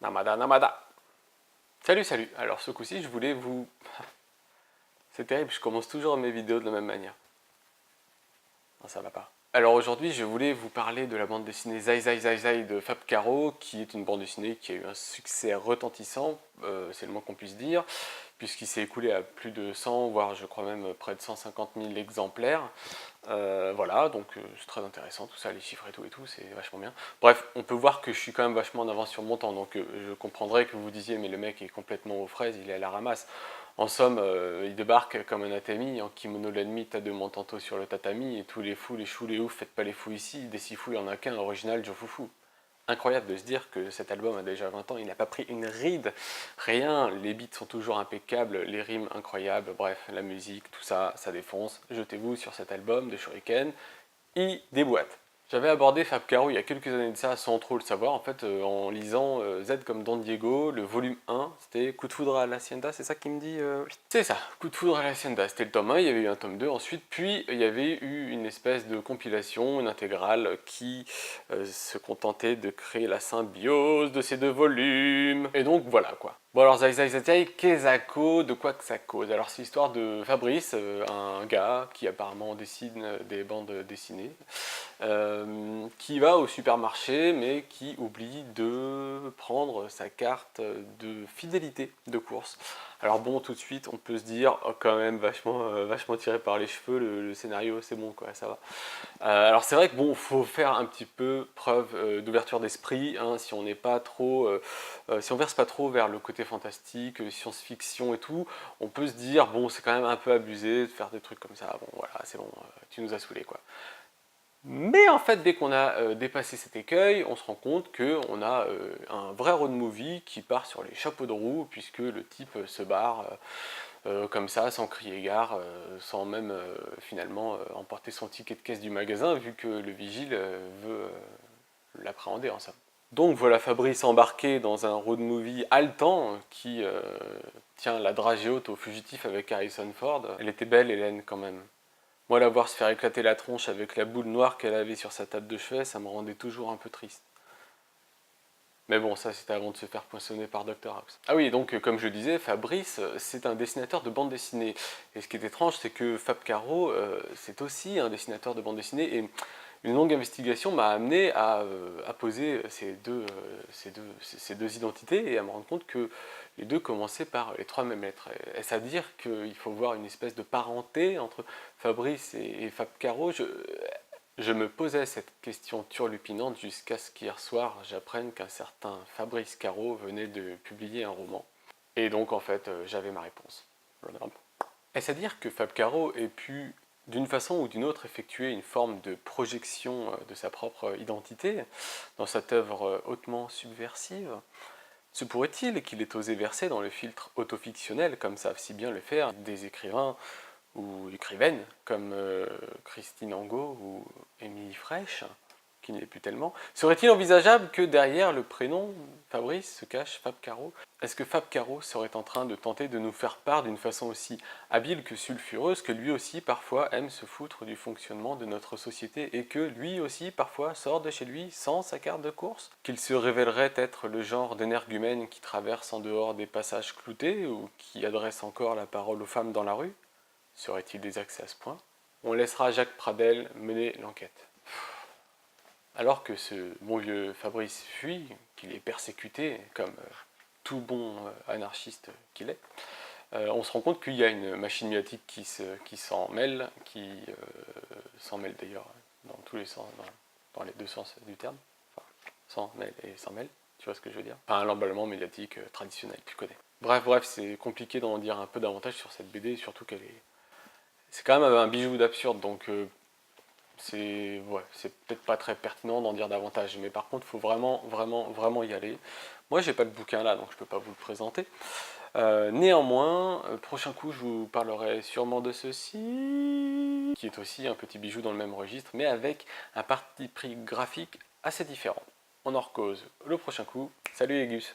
Namada, namada. Salut, salut. Alors ce coup-ci, je voulais vous... C'est terrible, je commence toujours mes vidéos de la même manière. Non, ça va pas. Alors aujourd'hui, je voulais vous parler de la bande dessinée Zai Zai Zai Zai de Fab Caro, qui est une bande dessinée qui a eu un succès retentissant, c'est le moins qu'on puisse dire, puisqu'il s'est écoulé à plus de 100, voire je crois même près de 150 000 exemplaires. Voilà, donc c'est très intéressant tout ça, les chiffres et tout, c'est vachement bien. Bref, on peut voir que je suis quand même vachement en avance sur mon temps, donc je comprendrais que vous vous disiez mais le mec est complètement aux fraises, il est à la ramasse. En somme, il débarque comme un atami, en kimono l'ennemi, tas de montanto sur le tatami, et tous les fous, les choux, les oufs, faites pas les fous ici, des six fous, il y en a qu'un, original, Joe Foufou. Incroyable de se dire que cet album a déjà 20 ans, il n'a pas pris une ride, rien, les beats sont toujours impeccables, les rimes incroyables, bref, la musique, tout ça, ça défonce. Jetez-vous sur cet album de Shuriken, il déboîte. J'avais abordé Fab Caro il y a quelques années de ça sans trop le savoir, en fait, en lisant Z comme Don Diego, le volume 1, c'était Coup de foudre à l'Hacienda, c'est ça qui me dit C'est ça, Coup de foudre à l'Hacienda, c'était le tome 1, il y avait eu un tome 2 ensuite, puis il y avait eu une espèce de compilation, une intégrale, qui se contentait de créer la symbiose de ces deux volumes, et donc voilà quoi. Bon alors Zai Zai Zai Zai, Kezako, de quoi que ça cause? Alors c'est l'histoire de Fabrice, un gars qui apparemment dessine des bandes dessinées, qui va au supermarché mais qui oublie de prendre sa carte de fidélité de course. Alors bon, tout de suite on peut se dire oh, quand même vachement tiré par les cheveux, le scénario c'est bon quoi, ça va. Alors c'est vrai que bon, faut faire un petit peu preuve d'ouverture d'esprit, hein, si on n'est pas trop, si on verse pas trop vers le côté fantastique, science-fiction et tout, on peut se dire bon c'est quand même un peu abusé de faire des trucs comme ça, bon voilà c'est bon, tu nous as saoulé quoi. Mais en fait, dès qu'on a dépassé cet écueil, on se rend compte qu'on a un vrai road movie qui part sur les chapeaux de roue, puisque le type se barre comme ça, sans crier gare, sans même finalement emporter son ticket de caisse du magasin, vu que le vigile veut l'appréhender en somme. Donc voilà Fabrice embarqué dans un road movie haletant qui tient la dragée haute au fugitif avec Harrison Ford. Elle était belle, Hélène, quand même. Moi, la voir se faire éclater la tronche avec la boule noire qu'elle avait sur sa table de chevet, ça me rendait toujours un peu triste. Mais bon, ça c'était avant de se faire poinçonner par Dr House. Ah oui, donc comme je le disais, Fabrice, c'est un dessinateur de bande dessinée. Et ce qui est étrange, c'est que Fab Caro, c'est aussi un dessinateur de bande dessinée. Et une longue investigation m'a amené à poser ces deux identités et à me rendre compte que les deux commençaient par les trois mêmes lettres. Est-ce à dire qu'il faut voir une espèce de parenté entre Fabrice et Fab Caro? Je me posais cette question turlupinante jusqu'à ce qu'hier soir j'apprenne qu'un certain Fabrice Caro venait de publier un roman. Et donc en fait j'avais ma réponse. Est-ce à dire que Fab Caro ait pu d'une façon ou d'une autre effectuer une forme de projection de sa propre identité dans cette œuvre hautement subversive? Se pourrait-il qu'il ait osé verser dans le filtre autofictionnel, comme savent si bien le faire des écrivains ou écrivaines comme Christine Angot ou Émilie Frêche, qui ne l'est plus tellement? Serait-il envisageable que derrière le prénom Fabrice se cache Fab Caro? Est-ce que Fab Caro serait en train de tenter de nous faire part d'une façon aussi habile que sulfureuse que lui aussi parfois aime se foutre du fonctionnement de notre société et que lui aussi parfois sort de chez lui sans sa carte de course? Qu'il se révélerait être le genre d'énergumène qui traverse en dehors des passages cloutés ou qui adresse encore la parole aux femmes dans la rue? Serait-il désaxé à ce point? On laissera Jacques Pradel mener l'enquête. Alors que ce bon vieux Fabrice fuit, qu'il est persécuté, comme tout bon anarchiste qu'il est, on se rend compte qu'il y a une machine médiatique qui s'en mêle, qui s'en mêle d'ailleurs dans tous les sens, dans les deux sens du terme, enfin, s'en mêle et s'en mêle, tu vois ce que je veux dire? Enfin, l'emballement médiatique traditionnel, tu connais. Bref, c'est compliqué d'en dire un peu davantage sur cette BD, surtout qu'elle est... C'est quand même un bijou d'absurde, donc c'est peut-être pas très pertinent d'en dire davantage, mais par contre, il faut vraiment y aller. Moi, j'ai pas le bouquin là, donc je peux pas vous le présenter. Néanmoins, prochain coup, je vous parlerai sûrement de ceci, qui est aussi un petit bijou dans le même registre, mais avec un parti pris graphique assez différent. On en recose le prochain coup. Salut les gus!